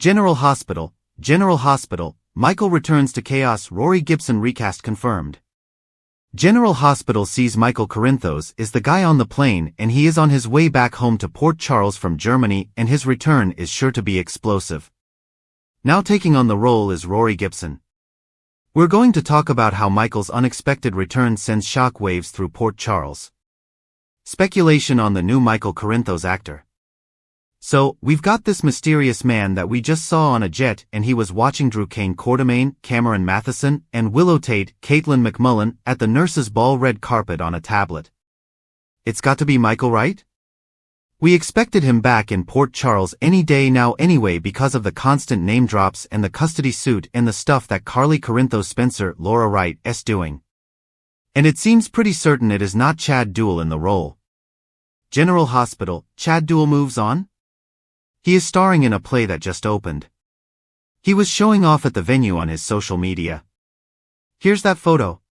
General Hospital, Michael returns to chaos. Rory Gibson recast confirmed. General Hospital sees Michael Corinthos is the guy on the plane, and he is on his way back home to Port Charles from Germany, and his return is sure to be explosive. Now taking on the role is Rory Gibson. We're going to talk about how Michael's unexpected return sends shock waves through Port Charles. Speculation on the new Michael Corinthos actor. So, we've got this mysterious man that we just saw on a jet, and he was watching Drew Kane Quartermaine, Cameron Matheson, and Willow Tate, Caitlin McMullen, at the nurses' ball red carpet on a tablet. It's got to be Michael, right? We expected him back in Port Charles any day now anyway because of the constant name drops and the custody suit and the stuff that Carly Corinthos Spencer, Laura Wright's doing. And it seems pretty certain it is not Chad Duell in the role. General Hospital, Chad Duell moves on? He is starring in a play that just opened. He was showing off at the venue on his social media. Here's that photo.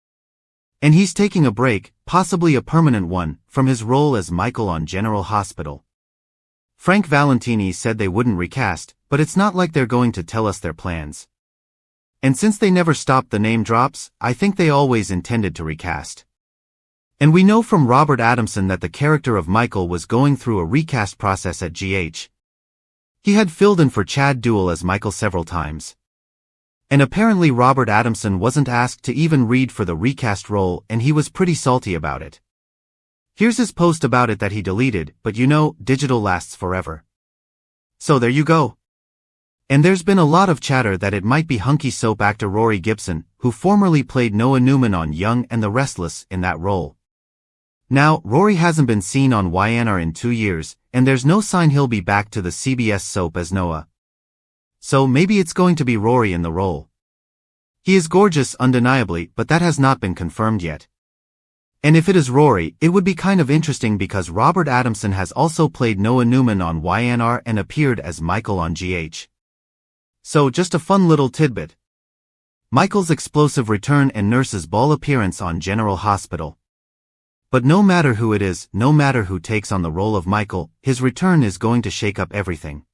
And he's taking a break, possibly a permanent one, from his role as Michael on General Hospital. Frank Valentini said they wouldn't recast, but it's not like they're going to tell us their plans. And since they never stopped the name drops, I think they always intended to recast. And we know from Robert Adamson that the character of Michael was going through a recast process at GH. He had filled in for Chad Duell as Michael several times. And apparently Robert Adamson wasn't asked to even read for the recast role, and he was pretty salty about it. Here's his post about it that he deleted, but you know, digital lasts forever. So there you go. And there's been a lot of chatter that it might be hunky soap actor Rory Gibson, who formerly played Noah Newman on Young and the Restless, in that role. Now, Rory hasn't been seen on YNR in 2 years, and there's no sign he'll be back to the CBS soap as Noah. So maybe it's going to be Rory in the role. He is gorgeous undeniably, but that has not been confirmed yet. And if it is Rory, it would be kind of interesting because Robert Adamson has also played Noah Newman on YNR and appeared as Michael on GH. So just a fun little tidbit. Michael's explosive return and nurse's ball appearance on General Hospital. But no matter who it is, no matter who takes on the role of Michael, his return is going to shake up everything.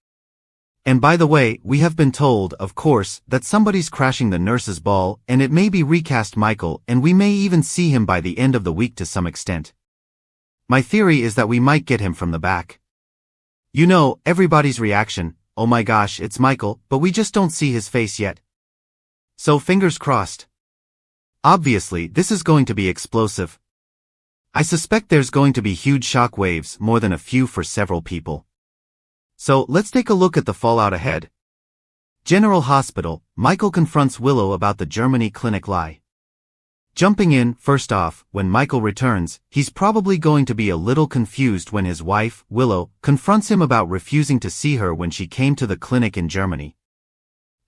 And by the way, we have been told, of course, that somebody's crashing the nurse's ball, and it may be recast Michael, and we may even see him by the end of the week to some extent. My theory is that we might get him from the back. You know, everybody's reaction, oh my gosh, it's Michael, but we just don't see his face yet. So fingers crossed. Obviously, this is going to be explosive. I suspect there's going to be huge shock waves, more than a few for several people. So let's take a look at the fallout ahead. General Hospital, Michael confronts Willow about the Germany clinic lie. Jumping in, first off, when Michael returns, he's probably going to be a little confused when his wife, Willow, confronts him about refusing to see her when she came to the clinic in Germany.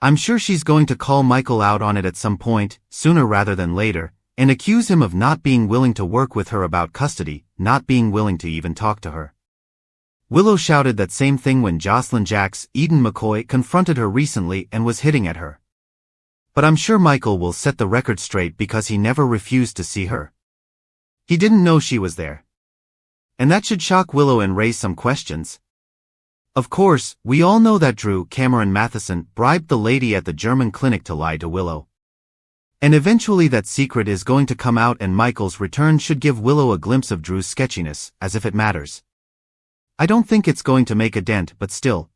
I'm sure she's going to call Michael out on it at some point, sooner rather than later, and accuse him of not being willing to work with her about custody, not being willing to even talk to her. Willow shouted that same thing when Jocelyn Jacks, Eden McCoy, confronted her recently and was hitting at her. But I'm sure Michael will set the record straight because he never refused to see her. He didn't know she was there. And that should shock Willow and raise some questions. Of course, we all know that Drew Cameron Matheson bribed the lady at the German clinic to lie to Willow. And eventually that secret is going to come out, and Michael's return should give Willow a glimpse of Drew's sketchiness, as if it matters. I don't think it's going to make a dent, but still.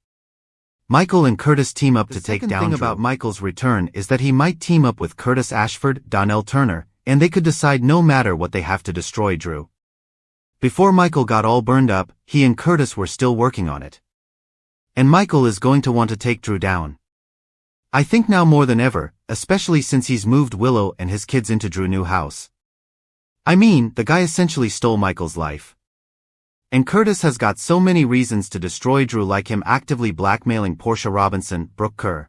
Michael and Curtis team up to take down Drew. The thing about Michael's return is that he might team up with Curtis Ashford, Donnell Turner, and they could decide no matter what they have to destroy Drew. Before Michael got all burned up, he and Curtis were still working on it. And Michael is going to want to take Drew down. I think now more than ever, especially since he's moved Willow and his kids into Drew's new house. I mean, the guy essentially stole Michael's life. And Curtis has got so many reasons to destroy Drew, like him actively blackmailing Portia Robinson, Brooke Kerr.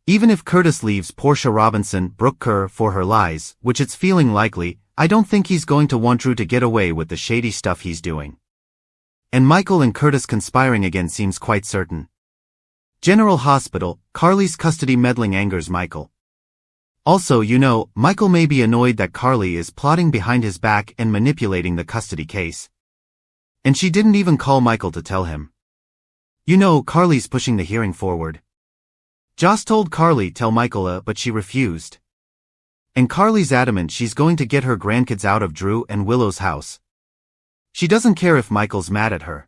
Even if Curtis leaves Portia Robinson, Brooke Kerr, for her lies, which it's feeling likely, I don't think he's going to want Drew to get away with the shady stuff he's doing. And Michael and Curtis conspiring again seems quite certain. General Hospital, Carly's custody meddling angers Michael. Also, you know, Michael may be annoyed that Carly is plotting behind his back and manipulating the custody case. And she didn't even call Michael to tell him. You know, Carly's pushing the hearing forward. Joss told Carly tell Michael, but she refused. And Carly's adamant she's going to get her grandkids out of Drew and Willow's house. She doesn't care if Michael's mad at her.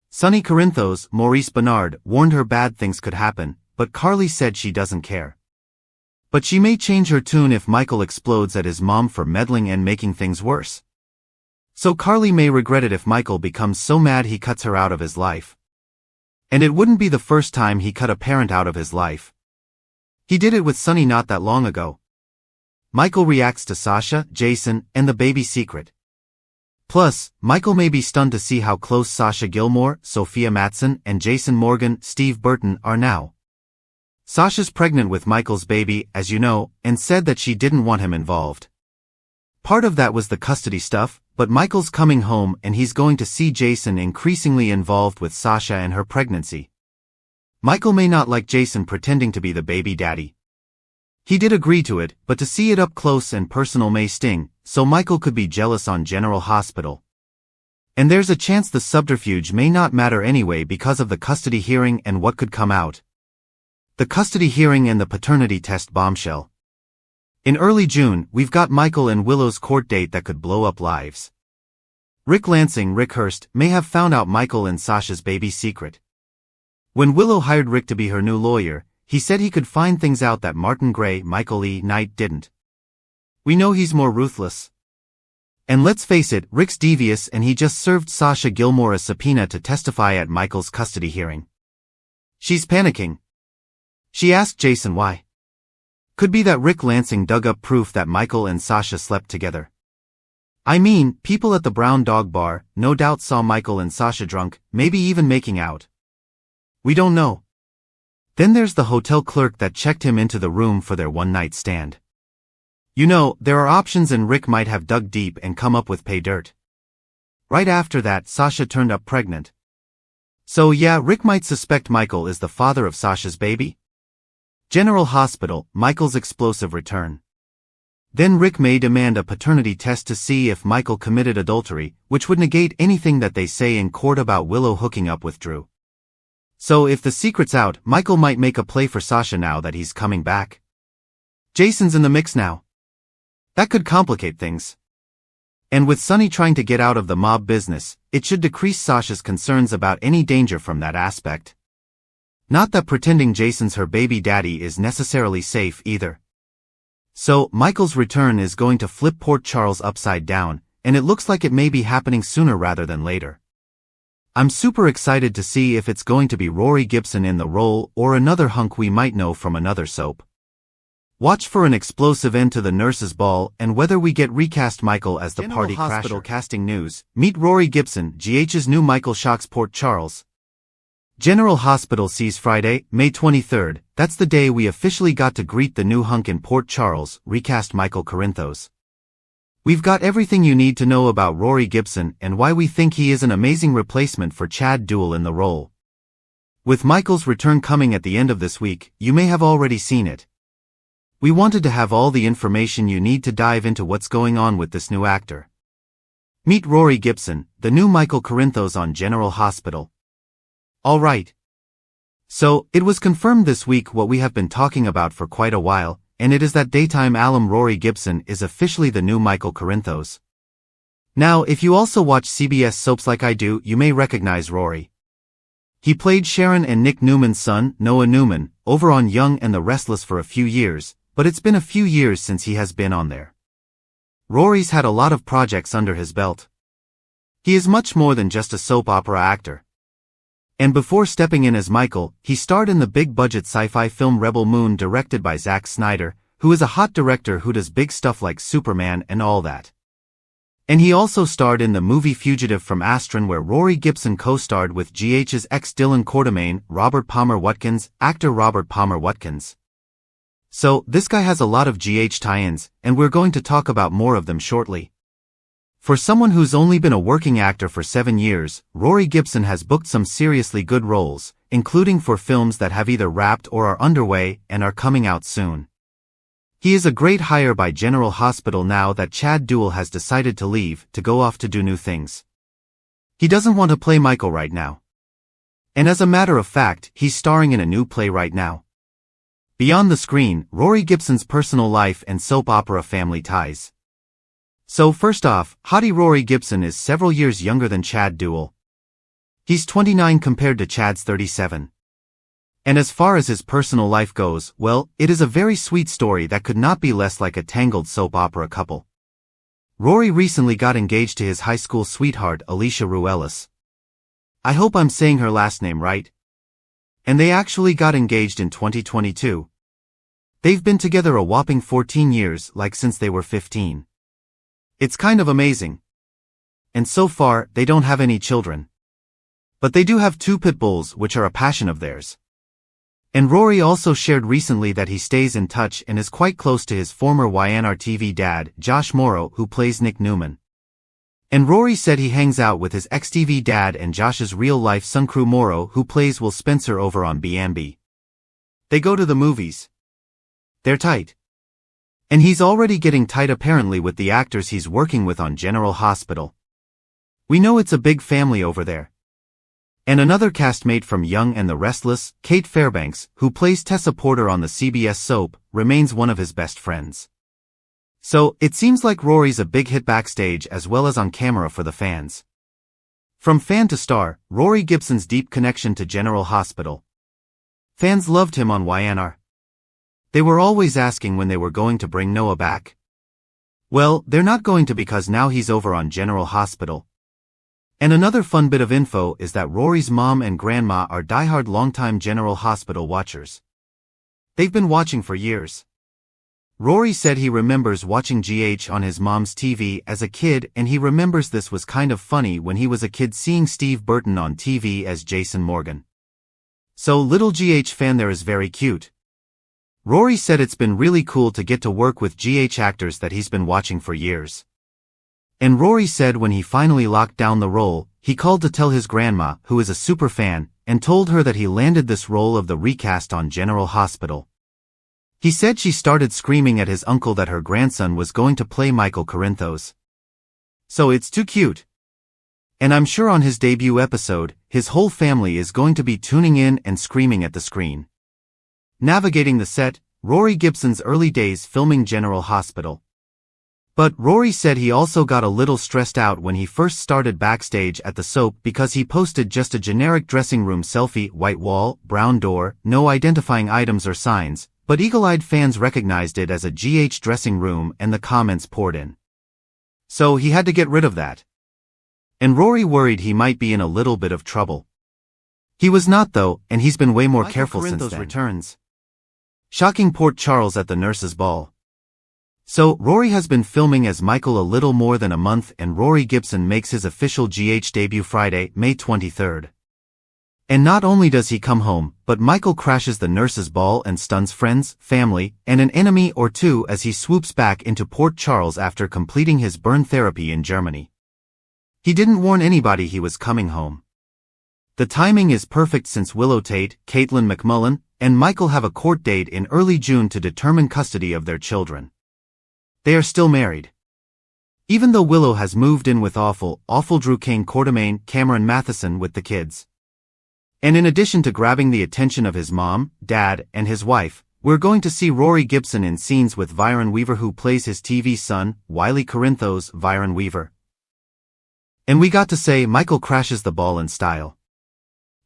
Sonny Corinthos, Maurice Benard, warned her bad things could happen, but Carly said she doesn't care. But she may change her tune if Michael explodes at his mom for meddling and making things worse. So Carly may regret it if Michael becomes so mad he cuts her out of his life. And it wouldn't be the first time he cut a parent out of his life. He did it with Sonny not that long ago. Michael reacts to Sasha, Jason, and the baby secret. Plus, Michael may be stunned to see how close Sasha Gilmore, Sophia Matson, and Jason Morgan, Steve Burton are now. Sasha's pregnant with Michael's baby, as you know, and said that she didn't want him involved. Part of that was the custody stuff, but Michael's coming home and he's going to see Jason increasingly involved with Sasha and her pregnancy. Michael may not like Jason pretending to be the baby daddy. He did agree to it, but to see it up close and personal may sting, so Michael could be jealous on General Hospital. And there's a chance the subterfuge may not matter anyway because of the custody hearing and what could come out. The custody hearing and the paternity test bombshell. In early June, we've got Michael and Willow's court date that could blow up lives. Rick Lansing, Rick Hurst, may have found out Michael and Sasha's baby secret. When Willow hired Rick to be her new lawyer, he said he could find things out that Martin Gray, Michael E. Knight didn't. We know he's more ruthless. And let's face it, Rick's devious and he just served Sasha Gilmore a subpoena to testify at Michael's custody hearing. She's panicking. She asked Jason why. Could be that Rick Lansing dug up proof that Michael and Sasha slept together. I mean, people at the Brown Dog Bar no doubt saw Michael and Sasha drunk, maybe even making out. We don't know. Then there's the hotel clerk that checked him into the room for their one-night stand. You know, there are options and Rick might have dug deep and come up with pay dirt. Right after that, Sasha turned up pregnant. So yeah, Rick might suspect Michael is the father of Sasha's baby. General Hospital, Michael's explosive return. Then Rick may demand a paternity test to see if Michael committed adultery, which would negate anything that they say in court about Willow hooking up with Drew. So if the secret's out, Michael might make a play for Sasha now that he's coming back. Jason's in the mix now. That could complicate things. And with Sonny trying to get out of the mob business, it should decrease Sasha's concerns about any danger from that aspect. Not that pretending Jason's her baby daddy is necessarily safe either. So, Michael's return is going to flip Port Charles upside down, and it looks like it may be happening sooner rather than later. I'm super excited to see if it's going to be Rory Gibson in the role or another hunk we might know from another soap. Watch for an explosive end to the nurses' ball and whether we get recast Michael as the General party Hospital crasher. Casting news, meet Rory Gibson, GH's new Michael shocks Port Charles. General Hospital sees Friday, May 23rd, that's the day we officially got to greet the new hunk in Port Charles, recast Michael Corinthos. We've got everything you need to know about Rory Gibson and why we think he is an amazing replacement for Chad Duell in the role. With Michael's return coming at the end of this week, you may have already seen it. We wanted to have all the information you need to dive into what's going on with this new actor. Meet Rory Gibson, the new Michael Corinthos on General Hospital. Alright. So, it was confirmed this week what we have been talking about for quite a while, and it is that daytime alum Rory Gibson is officially the new Michael Corinthos. Now, if you also watch CBS soaps like I do, you may recognize Rory. He played Sharon and Nick Newman's son, Noah Newman, over on Young and the Restless for a few years, but it's been a few years since he has been on there. Rory's had a lot of projects under his belt. He is much more than just a soap opera actor. And before stepping in as Michael, he starred in the big-budget sci-fi film Rebel Moon directed by Zack Snyder, who is a hot director who does big stuff like Superman and all that. And he also starred in the movie Fugitive from Astron where Rory Gibson co-starred with GH's ex Dylan Quartermain, Robert Palmer Watkins, actor Robert Palmer Watkins. So, this guy has a lot of GH tie-ins, and we're going to talk about more of them shortly. For someone who's only been a working actor for 7 years, Rory Gibson has booked some seriously good roles, including for films that have either wrapped or are underway and are coming out soon. He is a great hire by General Hospital now that Chad Duell has decided to leave to go off to do new things. He doesn't want to play Michael right now. And as a matter of fact, he's starring in a new play right now. Beyond the screen, Rory Gibson's personal life and soap opera family ties. So first off, hottie Rory Gibson is several years younger than Chad Duell. He's 29 compared to Chad's 37. And as far as his personal life goes, well, it is a very sweet story that could not be less like a tangled soap opera couple. Rory recently got engaged to his high school sweetheart Alicia Ruelas. I hope I'm saying her last name right. And they actually got engaged in 2022. They've been together a whopping 14 years, like since they were 15. It's kind of amazing. And so far, they don't have any children. But they do have 2 pit bulls, which are a passion of theirs. And Rory also shared recently that he stays in touch and is quite close to his former YNR TV dad, Josh Morrow, who plays Nick Newman. And Rory said he hangs out with his ex-TV dad and Josh's real-life son Crew Morrow, who plays Will Spencer over on BNB. They go to the movies. They're tight. And he's already getting tight apparently with the actors he's working with on General Hospital. We know it's a big family over there. And another castmate from Young and the Restless, Kate Fairbanks, who plays Tessa Porter on the CBS soap, remains one of his best friends. So, it seems like Rory's a big hit backstage as well as on camera for the fans. From fan to star, Rory Gibson's deep connection to General Hospital. Fans loved him on YNR. They were always asking when they were going to bring Noah back. Well, they're not going to because now he's over on General Hospital. And another fun bit of info is that Rory's mom and grandma are diehard longtime General Hospital watchers. They've been watching for years. Rory said he remembers watching GH on his mom's TV as a kid, and he remembers this was kind of funny when he was a kid seeing Steve Burton on TV as Jason Morgan. So little GH fan there is very cute. Rory said it's been really cool to get to work with GH actors that he's been watching for years. And Rory said when he finally locked down the role, he called to tell his grandma, who is a super fan, and told her that he landed this role of the recast on General Hospital. He said she started screaming at his uncle that her grandson was going to play Michael Corinthos. So it's too cute. And I'm sure on his debut episode, his whole family is going to be tuning in and screaming at the screen. Navigating the set, Rory Gibson's early days filming General Hospital. But Rory said he also got a little stressed out when he first started backstage at the soap because he posted just a generic dressing room selfie, white wall, brown door, no identifying items or signs, but eagle-eyed fans recognized it as a GH dressing room and the comments poured in. So he had to get rid of that. And Rory worried he might be in a little bit of trouble. He was not though, and he's been way more careful since then. Returns. Shocking Port Charles at the nurses' ball. So, Rory has been filming as Michael a little more than a month, and Rory Gibson makes his official GH debut Friday, May 23rd. And not only does he come home, but Michael crashes the nurses' ball and stuns friends, family, and an enemy or two as he swoops back into Port Charles after completing his burn therapy in Germany. He didn't warn anybody he was coming home. The timing is perfect since Willow Tate, Caitlin McMullen, and Michael have a court date in early June to determine custody of their children. They are still married. Even though Willow has moved in with awful Drew Kane Quartermain, Cameron Matheson with the kids. And in addition to grabbing the attention of his mom, dad, and his wife, we're going to see Rory Gibson in scenes with Viron Weaver, who plays his TV son, Wiley Corinthos, Viron Weaver. And we got to say Michael crashes the ball in style.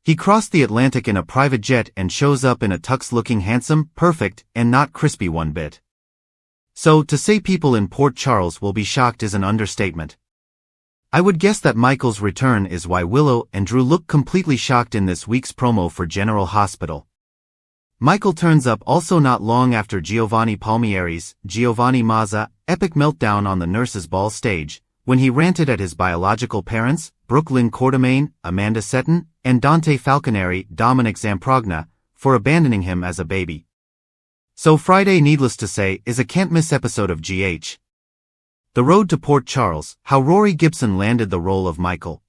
He crossed the Atlantic in a private jet and shows up in a tux looking handsome, perfect, and not crispy one bit. So, to say people in Port Charles will be shocked is an understatement. I would guess that Michael's return is why Willow and Drew look completely shocked in this week's promo for General Hospital. Michael turns up also not long after Giovanni Palmieri's Giovanni Mazza epic meltdown on the nurses' ball stage, when he ranted at his biological parents, Brooklyn Quartermain, Amanda Setton, and Dante Falconeri, Dominic Zamprogna, for abandoning him as a baby. So Friday, needless to say, is a can't-miss episode of GH. The Road to Port Charles, how Rory Gibson landed the role of Michael.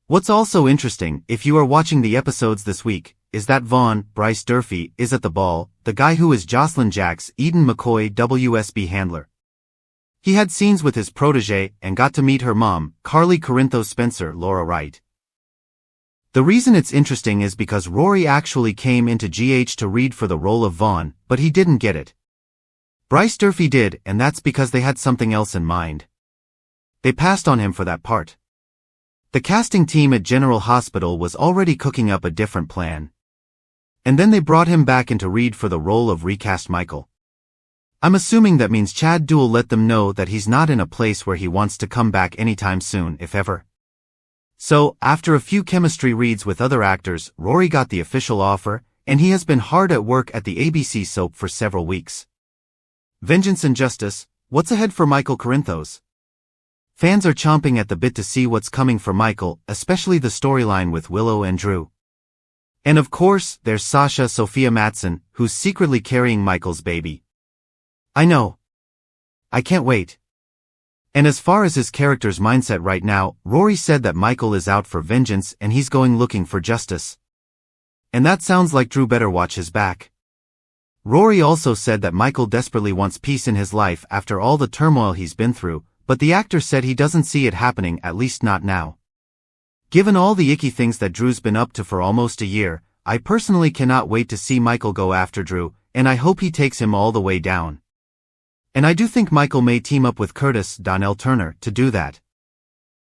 What's also interesting, if you are watching the episodes this week, is that Vaughn, Bryce Durfee, is at the ball, the guy who is Jocelyn Jack's Eden McCoy WSB handler. He had scenes with his protege and got to meet her mom, Carly Corinthos Spencer, Laura Wright. The reason it's interesting is because Rory actually came into GH to read for the role of Vaughn, but he didn't get it. Bryce Durfee did, and that's because they had something else in mind. They passed on him for that part. The casting team at General Hospital was already cooking up a different plan. And then they brought him back in to read for the role of recast Michael. I'm assuming that means Chad Duell let them know that he's not in a place where he wants to come back anytime soon, if ever. So, after a few chemistry reads with other actors, Rory got the official offer, and he has been hard at work at the ABC soap for several weeks. Vengeance and Justice, what's ahead for Michael Corinthos? Fans are chomping at the bit to see what's coming for Michael, especially the storyline with Willow and Drew. And of course, there's Sasha Sophia Matson, who's secretly carrying Michael's baby. I know. I can't wait. And as far as his character's mindset right now, Rory said that Michael is out for vengeance and he's going looking for justice. And that sounds like Drew better watch his back. Rory also said that Michael desperately wants peace in his life after all the turmoil he's been through, but the actor said he doesn't see it happening, at least not now. Given all the icky things that Drew's been up to for almost a year, I personally cannot wait to see Michael go after Drew, and I hope he takes him all the way down. And I do think Michael may team up with Curtis Donnell Turner to do that.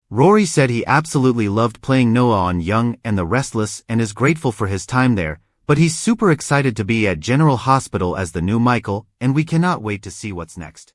Rory said he absolutely loved playing Noah on Young and the Restless and is grateful for his time there, but he's super excited to be at General Hospital as the new Michael, and we cannot wait to see what's next.